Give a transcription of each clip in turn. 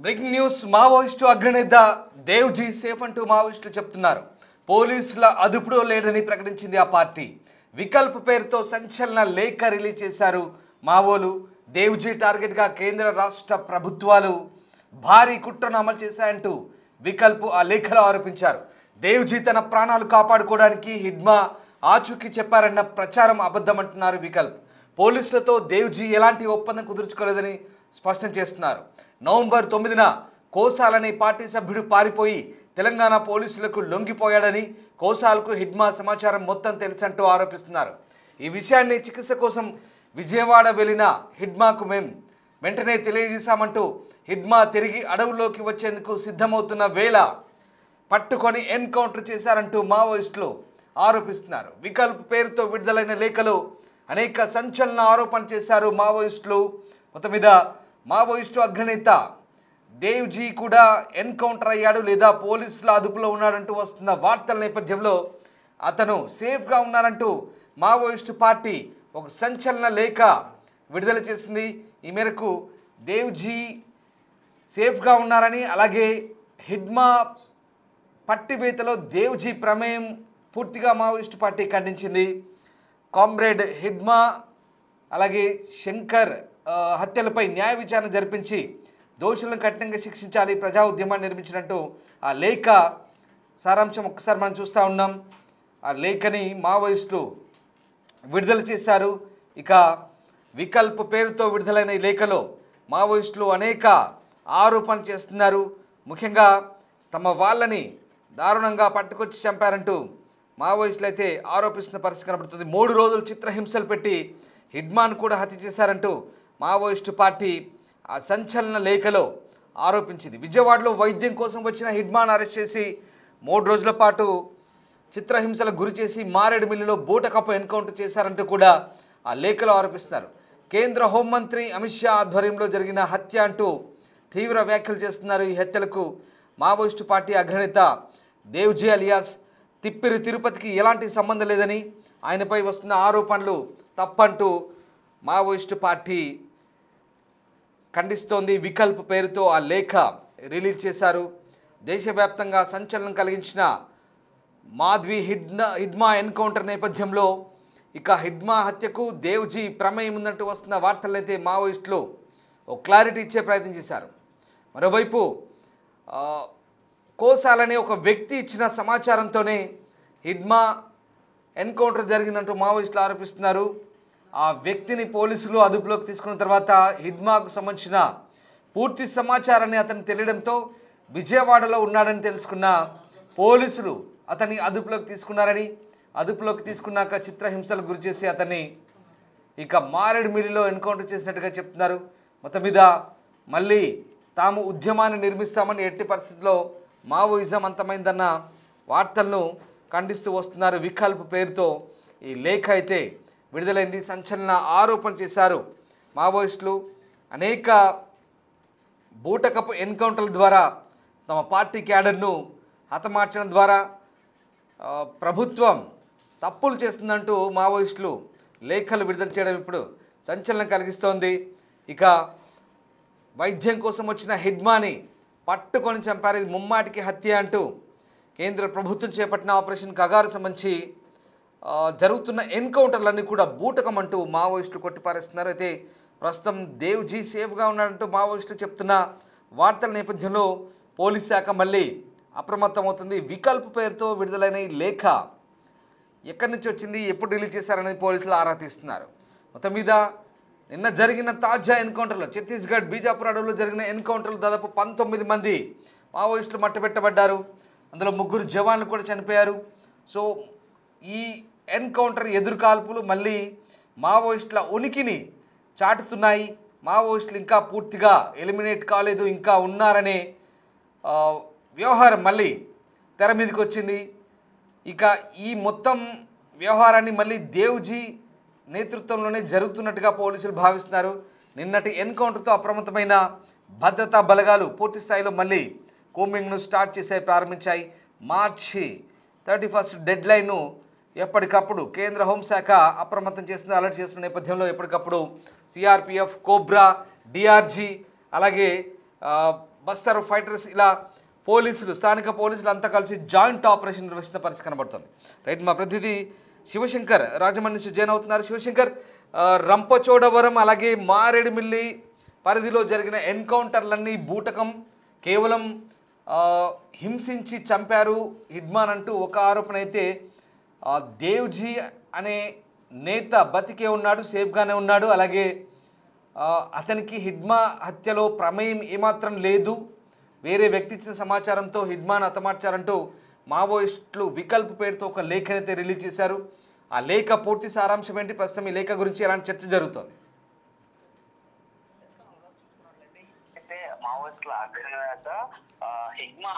Breaking news Maoist అగ్రనేత Devji safe అంటూ మావోయిస్టులు చెప్తున్నారు. పోలీసుల అదుపులో లేదని ప్రకటించింది ఆ పార్టీ. వికల్ప్ పేరుతో సంచలన లేఖ రిలీజ్ చేశారు మావోలు. దేవ్జీ టార్గెట్గా కేంద్ర రాష్ట్ర ప్రభుత్వాలు భారీ కుట్రను అమలు చేశాయంటూ వికల్ప్ ఆ లేఖలో ఆరోపించారు. దేవ్జీ తన ప్రాణాలు కాపాడుకోవడానికి హిడ్మా ఆచూకీ చెప్పారన్న ప్రచారం అబద్ధమంటున్నారు వికల్ప్. పోలీసులతో దేవ్జీ ఎలాంటి ఒప్పందం కుదుర్చుకోలేదని స్పష్టం చేస్తున్నారు. నవంబర్ 9న కోసాలనే పార్టీ సభ్యుడు పారిపోయి తెలంగాణ పోలీసులకు లొంగిపోయాడని, కోసాలకు హిడ్మా సమాచారం మొత్తం తెలుసంటూ ఆరోపిస్తున్నారు. ఈ విషయాన్ని చికిత్స కోసం విజయవాడ వెళ్లిన హిడ్మాకు వెంటనే తెలియజేశామంటూ హిడ్మా తిరిగి అడవుల్లోకి వచ్చేందుకు సిద్ధమవుతున్న వేళ పట్టుకొని ఎన్కౌంటర్ చేశారంటూ మావోయిస్టులు ఆరోపిస్తున్నారు. వికల్ప్ పేరుతో విడుదలైన లేఖలో అనేక సంచలన ఆరోపణలు చేశారు మావోయిస్టులు. మొత్తం మీద మావోయిస్టు అగ్రనేత దేవ్జీ కూడా ఎన్కౌంటర్ అయ్యాడు లేదా పోలీసుల అదుపులో ఉన్నాడంటూ వస్తున్న వార్తల నేపథ్యంలో అతను సేఫ్గా ఉన్నారంటూ మావోయిస్టు పార్టీ ఒక సంచలన లేఖ విడుదల చేసింది. ఈ మేరకు దేవ్జీ సేఫ్గా ఉన్నారని, అలాగే హిడ్మా పట్టివేతలో దేవ్జీ ప్రమేయం పూర్తిగా మావోయిస్టు పార్టీ ఖండించింది. కామ్రేడ్ హిడ్మా అలాగే శంకర్ హత్యలపై న్యాయ విచారణ జరిపించి దోషులను కఠినంగా శిక్షించాలి, ప్రజా ఉద్యమాన్ని నిర్మించినట్టు ఆ లేఖ సారాంశం ఒక్కసారి మనం చూస్తూ ఉన్నాం. ఆ లేఖని మావోయిస్టులు విడుదల చేశారు. ఇక వికల్ప్ పేరుతో విడుదలైన ఈ లేఖలో మావోయిస్టులు అనేక ఆరోపణలు చేస్తున్నారు. ముఖ్యంగా తమ వాళ్ళని దారుణంగా పట్టుకొచ్చి చంపారంటూ మావోయిస్టులు అయితే ఆరోపిస్తున్న పరిస్థితి కనబడుతుంది. 3 రోజులు చిత్రహింసలు పెట్టి హిడ్మాను కూడా హత్య చేశారంటూ మావోయిస్టు పార్టీ ఆ సంచలన లేఖలో ఆరోపించింది. విజయవాడలో వైద్యం కోసం వచ్చిన హిడ్మాను అరెస్ట్ చేసి 3 రోజుల పాటు చిత్రహింసలకు గురి చేసి మారేడుమిల్లిలో బూటకప్పు ఎన్కౌంటర్ చేశారంటూ కూడా ఆ లేఖలో ఆరోపిస్తున్నారు. కేంద్ర హోంమంత్రి అమిత్ షా ఆధ్వర్యంలో జరిగిన హత్య అంటూ తీవ్ర వ్యాఖ్యలు చేస్తున్నారు. ఈ హత్యలకు మావోయిస్టు పార్టీ అగ్రనేత దేవ్జీ అలియాస్ తిప్పిరి తిరుపతికి ఎలాంటి సంబంధం లేదని, ఆయనపై వస్తున్న ఆరోపణలు తప్పంటూ మావోయిస్టు పార్టీ ఖండిస్తోంది. వికల్ప్ పేరుతో ఆ లేఖ రిలీజ్ చేశారు. దేశవ్యాప్తంగా సంచలనం కలిగించిన మాధవి హిడ్మా ఎన్కౌంటర్ నేపథ్యంలో ఇక హిడ్మా హత్యకు దేవ్జీ ప్రమేయం ఉందంటూ వస్తున్న వార్తలనైతే మావోయిస్టులు ఓ క్లారిటీ ఇచ్చే ప్రయత్నం చేశారు. మరోవైపు కోసాలనే ఒక వ్యక్తి ఇచ్చిన సమాచారంతోనే హిడ్మా ఎన్కౌంటర్ జరిగిందంటూ మావోయిస్టులు ఆరోపిస్తున్నారు. ఆ వ్యక్తిని పోలీసులు అదుపులోకి తీసుకున్న తర్వాత హిడ్మాకు సంబంధించిన పూర్తి సమాచారాన్ని అతనికి తెలియడంతో విజయవాడలో ఉన్నాడని తెలుసుకున్న పోలీసులు అతన్ని అదుపులోకి తీసుకున్నారని, అదుపులోకి తీసుకున్నాక చిత్రహింసలకు గురి చేసి అతన్ని ఇక మారేడుమిల్లిలో ఎన్కౌంటర్ చేసినట్టుగా చెప్తున్నారు. మొత్తం మీద మళ్ళీ తాము ఉద్యమాన్ని నిర్మిస్తామని, ఎట్టి పరిస్థితుల్లో మావోయిజం అంతమైందన్న వార్తలను ఖండిస్తూ వస్తున్నారు. వికల్ప్ పేరుతో ఈ లేఖ అయితే విడుదలైంది. సంచలన ఆరోపణ చేశారు మావోయిస్టులు. అనేక బూటకపు ఎన్కౌంటర్ల ద్వారా తమ పార్టీ క్యాడర్ను హతమార్చడం ద్వారా ప్రభుత్వం తప్పులు చేస్తుందంటూ మావోయిస్టులు లేఖలు విడుదల చేయడం ఇప్పుడు సంచలనం కలిగిస్తోంది. ఇక వైద్యం కోసం వచ్చిన హిడ్మాని పట్టుకొని చంపారు, ఇది ముమ్మాటికి హత్య అంటూ కేంద్ర ప్రభుత్వం చేపట్టిన ఆపరేషన్ కగారు సంబంధించి జరుగుతున్న ఎన్కౌంటర్లన్నీ కూడా బూటకం అంటూ మావోయిస్టులు కొట్టిపారేస్తున్నారు. అయితే ప్రస్తుతం దేవ్జీ సేఫ్గా ఉన్నాడంటూ మావోయిస్టులు చెప్తున్న వార్తల నేపథ్యంలో పోలీస్ శాఖ మళ్ళీ అప్రమత్తమవుతుంది. వికల్ప్ పేరుతో విడుదలైన ఈ లేఖ ఎక్కడి నుంచి వచ్చింది, ఎప్పుడు రిలీజ్ చేశారనేది పోలీసులు ఆరా తీస్తున్నారు. మొత్తం మీద నిన్న జరిగిన తాజా ఎన్కౌంటర్లో ఛత్తీస్గఢ్ బీజాపూర్ అడవుల్లో జరిగిన ఎన్కౌంటర్లో దాదాపు 19 మంది మావోయిస్టులు మట్టుబెట్టబడ్డారు. అందులో 3 జవాన్లు కూడా చనిపోయారు. సో ఈ ఎన్కౌంటర్ ఎదురుకాల్పులు మళ్ళీ మావోయిస్టుల ఉనికిని చాటుతున్నాయి. మావోయిస్టులు ఇంకా పూర్తిగా ఎలిమినేట్ కాలేదు, ఇంకా ఉన్నారనే వ్యవహారం మళ్ళీ తెర మీదకి వచ్చింది. ఇక ఈ మొత్తం వ్యవహారాన్ని మళ్ళీ దేవ్జీ నేతృత్వంలోనే జరుగుతున్నట్టుగా పోలీసులు భావిస్తున్నారు. నిన్నటి ఎన్కౌంటర్తో అప్రమత్తమైన భద్రతా బలగాలు పూర్తి స్థాయిలో మళ్ళీ కోంబింగ్ను స్టార్ట్ చేసే ప్రారంభించాయి. మార్చి 31 డెడ్ లైన్ను ఎప్పటికప్పుడు కేంద్ర హోంశాఖ అప్రమత్తం చేస్తున్న, అలర్ట్ చేస్తున్న నేపథ్యంలో ఎప్పటికప్పుడు సిఆర్పిఎఫ్, కోబ్రా, డిఆర్జీ అలాగే బస్తర్ ఫైటర్స్ ఇలా పోలీసులు స్థానిక పోలీసులు అంతా కలిసి జాయింట్ ఆపరేషన్ నిర్వహిస్తున్న పరిస్థితి కనబడుతుంది. రైట్, మా ప్రతినిధి శివశంకర్ రాజమండ్రి నుంచి జాయిన్ అవుతున్నారు. శివశంకర్, రంపచోడవరం అలాగే మారేడుమిల్లి పరిధిలో జరిగిన ఎన్కౌంటర్లన్నీ బూటకం, కేవలం హింసించి చంపారు హిడ్మాన్ అంటూ ఒక ఆరోపణ అయితే, దేవ్జీ అనే నేత బతికే ఉన్నాడు, సేఫ్గానే ఉన్నాడు, అలాగే అతనికి హిడ్మా హత్యలో ప్రమేయం ఏమాత్రం లేదు, వేరే వ్యక్తి ఇచ్చిన సమాచారంతో హిడ్మాన్ హతమార్చారంటూ మావోయిస్టులు వికల్ప్ పేరుతో ఒక లేఖనైతే రిలీజ్ చేశారు. ఆ లేఖ పూర్తి సారాంశం ఏంటి, ప్రస్తుతం ఈ లేఖ గురించి ఎలాంటి చర్చ జరుగుతోంది? మావోయిస్టుల అగ్రనేత హిడ్మా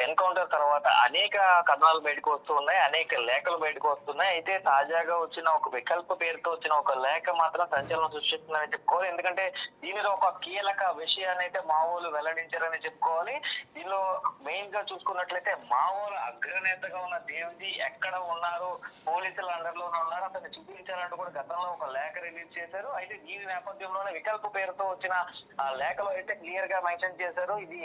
ఎన్కౌంటర్ తర్వాత అనేక కథనాలు బయటకు వస్తూ ఉన్నాయి, అనేక లేఖలు బయటకు వస్తున్నాయి. అయితే తాజాగా వచ్చిన ఒక వికల్ప పేరుతో వచ్చిన ఒక లేఖ మాత్రం సంచలనం సృష్టిస్తుందని చెప్పుకోవాలి. ఎందుకంటే దీనిలో ఒక కీలక విషయాన్ని అయితే మావోలు వెల్లడించారని చెప్పుకోవాలి. దీనిలో మెయిన్ గా చూసుకున్నట్లయితే మావోల అగ్రనేతగా ఉన్న దేవ్జీ ఎక్కడ ఉన్నారు, పోలీసుల అండర్లోనే ఉన్నారు, అతన్ని చూపించాలంటూ కూడా గతంలో ఒక లేఖ రిలీజ్ చేశారు. అయితే దీని నేపథ్యంలోనే వికల్ప పేరుతో వచ్చిన ఆ లేఖలో అయితే క్లియర్ గా మెన్షన్ చేశారు. ఇది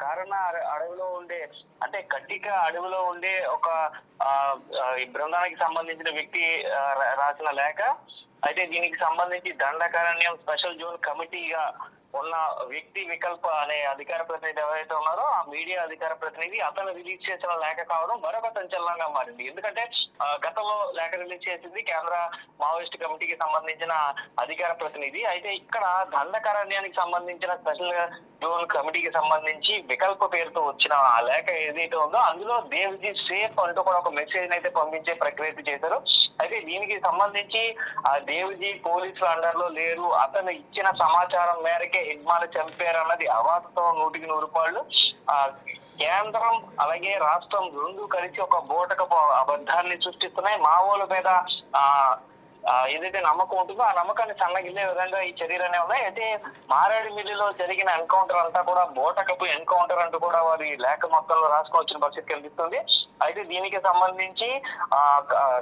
కారణ అడవిలో అంటే కట్టిక అడవిలో ఉండే ఒక బృందానికి సంబంధించిన వ్యక్తి రాసిన లేఖ. అయితే దీనికి సంబంధించి దండకారణ్యం స్పెషల్ జోన్ కమిటీగా ఉన్న వ్యక్తి వికల్ప అనే అధికార ప్రతినిధి ఎవరైతే ఉన్నారో ఆ మీడియా అధికార ప్రతినిధి అతను రిలీజ్ చేసిన లేఖ కావడం మరొక సంచలనంగా మారింది. ఎందుకంటే గతంలో లేఖ రిలీజ్ చేసింది కేంద్ర మావోయిస్ట్ కమిటీకి సంబంధించిన అధికార ప్రతినిధి. అయితే ఇక్కడ దండకారణ్యానికి సంబంధించిన స్పెషల్ జోన్ కమిటీకి సంబంధించి వికల్ప పేరుతో వచ్చిన ఆ లేఖ ఏదైతే ఉందో అందులో దేవ్జీ సేఫ్ అంటూ కూడా ఒక మెసేజ్ అయితే పంపించే ప్రక్రియ చేశారు. అయితే దీనికి సంబంధించి ఆ దేవ్జీ పోలీసుల అండర్ లో లేరు, అతను ఇచ్చిన సమాచారం మేరకే హిడ్మాన్ చంపారు అన్నది అవాస్తవం 100%. కేంద్రం అలాగే రాష్ట్రం రెండు కలిసి ఒక బోటకపు అబద్ధాన్ని సృష్టిస్తున్నాయి. మావోల మీద ఏదైతే నమ్మకం ఉంటుందో ఆ నమ్మకాన్ని సన్నగిల్లే విధంగా ఈ చర్యలనే ఉన్నాయి. అయితే మారేడుమిల్లిలో జరిగిన ఎన్కౌంటర్ అంతా కూడా బోటకపు ఎన్కౌంటర్ అంటూ కూడా వారి లేఖ మొత్తంలో రాసుకొని వచ్చిన పరిస్థితి కనిపిస్తుంది. అయితే దీనికి సంబంధించి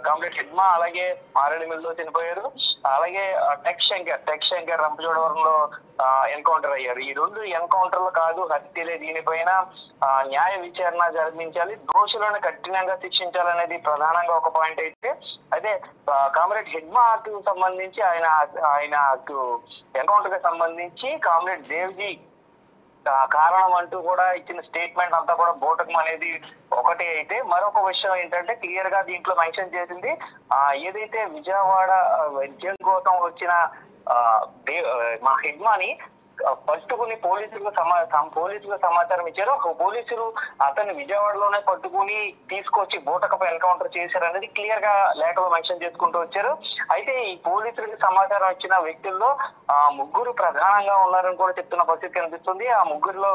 కామ్రేడ్ హిడ్మా అలాగే మారేడుమిల్లిలో చనిపోయారు, అలాగే టెక్ శంకర్ రంపచోడవరంలో ఎన్కౌంటర్ అయ్యారు. ఈ రెండు ఎన్కౌంటర్లు కాదు, హత్యలే. దీనిపైన న్యాయ విచారణ జరిపించాలి, దోషులను కఠినంగా శిక్షించాలనేది ప్రధానంగా ఒక పాయింట్. అయితే కామ్రేడ్ హిడ్మాకు సంబంధించి ఆయన ఎన్కౌంటర్ కి సంబంధించి కామ్రేడ్ దేవ్జీ కారణం అంటూ కూడా ఇచ్చిన స్టేట్మెంట్ అంతా కూడా బోటకం అనేది ఒకటే. అయితే మరొక విషయం ఏంటంటే క్లియర్ గా దీంట్లో మెన్షన్ చేసింది, ఏదైతే విజయవాడ విద్యం కోసం వచ్చిన మా హిడ్మాని పట్టుకుని పోలీసులకు సమాచారం ఇచ్చారు. పోలీసులు అతన్ని విజయవాడలోనే పట్టుకుని తీసుకొచ్చి బోటకపు ఎన్కౌంటర్ చేశారనేది క్లియర్ గా లేఖలో మెన్షన్ చేసుకుంటూ వచ్చారు. అయితే ఈ పోలీసులకు సమాచారం ఇచ్చిన వ్యక్తుల్లో ముగ్గురు ప్రధానంగా ఉన్నారని కూడా చెప్తున్న పరిస్థితి కనిపిస్తుంది. ఆ ముగ్గురులో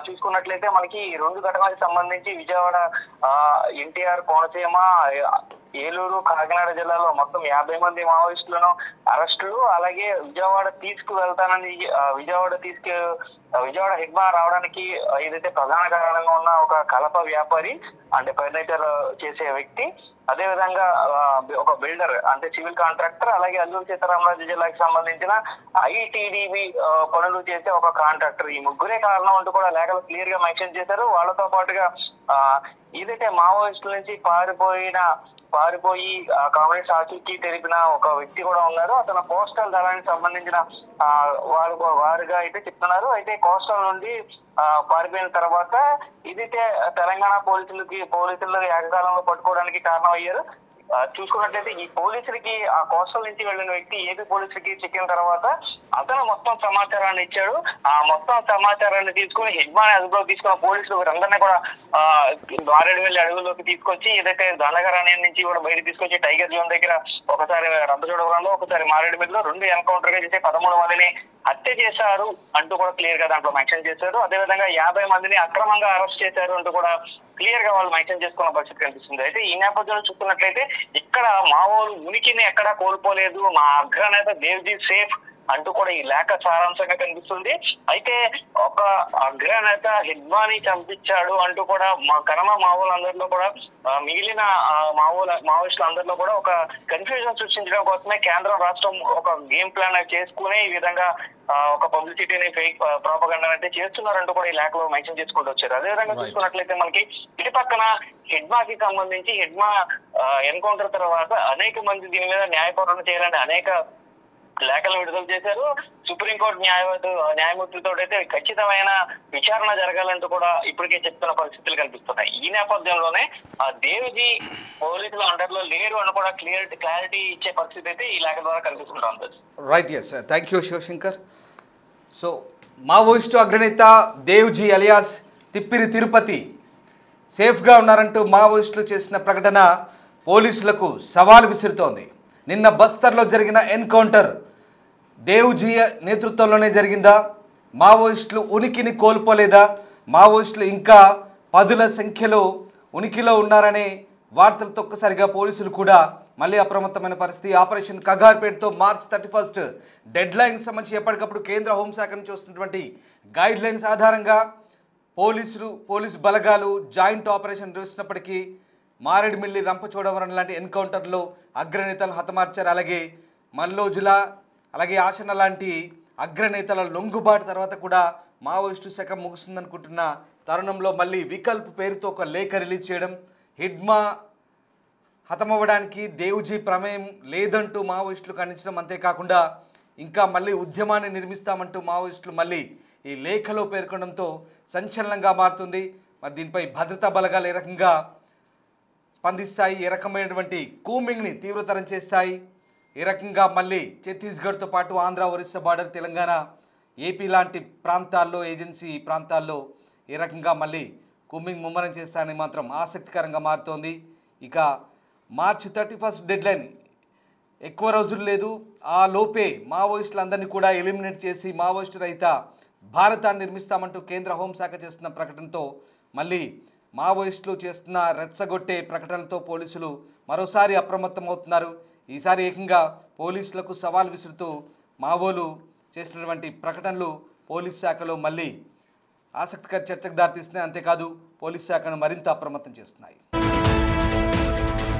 చూసుకున్నట్లయితే మనకి రెండు ఘటనలకు సంబంధించి విజయవాడ ఎన్టీఆర్, కోనసీమ, ఏలూరు, కాకినాడ జిల్లాలో మొత్తం 50 మంది మావోయిస్టులను అరెస్టులు, అలాగే విజయవాడ తీసుకువెళ్తానని విజయవాడ హిడ్మా రావడానికి ఏదైతే ప్రధాన కారణంగా ఉన్న ఒక కలప వ్యాపారి అంటే ఫర్నిచర్ చేసే వ్యక్తి, అదే విధంగా ఒక బిల్డర్ అంటే సివిల్ కాంట్రాక్టర్, అలాగే అల్లూరు సీతారామరాజు జిల్లాకి సంబంధించిన ఐటీడీబీ పనులు చేసే ఒక కాంట్రాక్టర్, ఈ ముగ్గురే కారణం అంటూ కూడా లేఖలు క్లియర్ గా మెన్షన్ చేశారు. వాళ్ళతో పాటుగా ఏదైతే మావోయిస్టుల నుంచి పారిపోయి కాంగ్రెస్ ఆచూకీ తెలిపిన ఒక వ్యక్తి కూడా ఉన్నారు. అతను కోస్టల్ దళానికి సంబంధించిన వారుగా అయితే చెప్తున్నారు. అయితే కోస్టల్ నుండి పారిపోయిన తర్వాత ఇదైతే తెలంగాణ పోలీసులు ఏకకాలంలో పట్టుకోవడానికి కారణం అయ్యారు. చూసుకున్నట్లయితే ఈ పోలీసులకి ఆ కోస్టల్ నుంచి వెళ్ళిన వ్యక్తి ఏపీ పోలీసులకి చిక్కిన తర్వాత అతను మొత్తం సమాచారాన్ని ఇచ్చాడు. ఆ మొత్తం సమాచారాన్ని తీసుకుని హిడ్మాని అదుపులో తీసుకున్న పోలీసులు వీరందరినీ కూడా మారేడుమిల్లి అడవుల్లోకి తీసుకొచ్చి ఏదైతే దండకారణ్యం నుంచి కూడా బయట తీసుకొచ్చి టైగర్ జోన్ దగ్గర ఒకసారి రంపచోడవరంలో ఒకసారి మారేడుమిల్లిలో 2 ఎన్కౌంటర్ గా చేసే 13 మందిని హత్య చేశారు అంటూ కూడా క్లియర్ గా దాంట్లో మెన్షన్ చేశారు. అదేవిధంగా 50 మందిని అక్రమంగా అరెస్ట్ చేశారు అంటూ కూడా క్లియర్ గా వాళ్ళు మెన్షన్ చేసుకున్న పరిస్థితి కనిపిస్తుంది. అయితే ఈ నేపథ్యంలో చూస్తున్నట్లయితే ఇక్కడ మావోలు ఉనికిని ఎక్కడా కోల్పోలేదు, మా అగ్రనేత దేవ్జీ సేఫ్ అంటూ కూడా ఈ లేఖ సారాంశంగా కనిపిస్తుంది. అయితే ఒక అగ్రనేత హిడ్మాని చంపించాడు అంటూ కూడా మా కనమ మావోలందరిలో కూడా మిగిలిన మావోయిస్టులందరిలో కూడా ఒక కన్ఫ్యూజన్ సృష్టించడం కోసమే కేంద్రం రాష్ట్రం ఒక గేమ్ ప్లాన్ చేసుకుని ఈ విధంగా ఒక పబ్లిసిటీని ఫేక్ ప్రాపగండా అంటే చేస్తున్నారంటూ కూడా ఈ లేఖలో మెన్షన్ చేసుకుంటూ వచ్చారు. అదేవిధంగా చూసుకున్నట్లయితే మనకి ఇటు పక్కన హిడ్మాకి సంబంధించి హిడ్మా ఎన్కౌంటర్ తర్వాత అనేక మంది దీని మీద న్యాయపోరాటం చేయాలని అనేక లేఖలు విడుదల చేశారు. సుప్రీంకోర్టు న్యాయమూర్తితో అయితే ఖచ్చితమైన విచారణ జరగాలంటూ కూడా ఇప్పటికే చెప్తున్న పరిస్థితులు కనిపిస్తున్నాయి. ఈ నేపథ్యంలోనే ఆ దేవ్జీ పోలీసుల అండర్ లో లేరు అని కూడా క్లారిటీ ఇచ్చే పరిస్థితి అయితే ఈ లేఖ ద్వారా కనిపిస్తుంది. Right, yes, thank you Shivashankar. So Maoist అగ్రనేత దేవ్జీ అలియాస్ తిప్పిరి తిరుపతి సేఫ్గా ఉన్నారంటూ మావోయిస్టులు చేసిన ప్రకటన పోలీసులకు సవాల్ విసురుతోంది. నిన్న బస్తర్లో జరిగిన ఎన్కౌంటర్ దేవ్జీ నేతృత్వంలోనే జరిగిందా? మావోయిస్టులు ఉనికిని కోల్పోలేదా? మావోయిస్టులు ఇంకా పదుల సంఖ్యలో ఉనికిలో ఉన్నారనే వార్తలతో ఒక్కసారిగా పోలీసులు కూడా మళ్ళీ అప్రమత్తమైన పరిస్థితి. ఆపరేషన్ కగార్ పేరుతో మార్చ్ 31 డెడ్ లైన్ సంబంధించి ఎప్పటికప్పుడు కేంద్ర హోంశాఖ నుంచి వస్తున్నటువంటి గైడ్ లైన్స్ ఆధారంగా పోలీసు బలగాలు జాయింట్ ఆపరేషన్ నిర్వహిస్తున్నప్పటికీ మారేడుమిల్లి, రంపచోడవరం లాంటి ఎన్కౌంటర్లో అగ్రనేతలు హతమార్చారు. అలాగే మల్లోజుల, అలాగే ఆశన లాంటి అగ్రనేతల లొంగుబాటు తర్వాత కూడా మావోయిస్టు శకం ముగుస్తుందనుకుంటున్న తరుణంలో మళ్ళీ వికల్ప్ పేరుతో ఒక లేఖ రిలీజ్ చేయడం, హిడ్మా హతమవ్వడానికి దేవ్జీ ప్రమేయం లేదంటూ మావోయిస్టులు ఖండించడం, అంతేకాకుండా ఇంకా మళ్ళీ ఉద్యమాన్ని నిర్మిస్తామంటూ మావోయిస్టులు మళ్ళీ ఈ లేఖలో పేర్కొనడంతో సంచలనంగా మారుతుంది. మరి దీనిపై భద్రతా బలగాలు ఏ రకంగా స్పందిస్తాయి, ఏ రకమైనటువంటి కూంబింగ్ని తీవ్రతరం చేస్తాయి, ఏ రకంగా మళ్ళీ ఛత్తీస్గఢ్తో పాటు ఆంధ్ర, ఒరిస్సా బార్డర్, తెలంగాణ, ఏపీ లాంటి ప్రాంతాల్లో, ఏజెన్సీ ప్రాంతాల్లో ఏ రకంగా మళ్ళీ కూంబింగ్ ముమ్మరం చేస్తాయని మాత్రం ఆసక్తికరంగా మారుతోంది. ఇక మార్చ్ 31 డెడ్ లైన్ ఎక్కువ రోజులు లేదు. ఆ లోపే మావోయిస్టులందరినీ కూడా ఎలిమినేట్ చేసి మావోయిస్టు రహిత భారతాన్ని నిర్మిస్తామంటూ కేంద్ర హోంశాఖ చేస్తున్న ప్రకటనతో మళ్ళీ మావోయిస్టులు చేస్తున్న రెచ్చగొట్టే ప్రకటనలతో పోలీసులు మరోసారి అప్రమత్తమవుతున్నారు. ఈసారి ఏకంగా పోలీసులకు సవాల్ విసురుతూ మావోలు చేసినటువంటి ప్రకటనలు పోలీస్ శాఖలో మళ్ళీ ఆసక్తికర చర్చకు దారితీస్తున్నాయి. అంతేకాదు పోలీస్ శాఖను మరింత అప్రమత్తం చేస్తున్నాయి.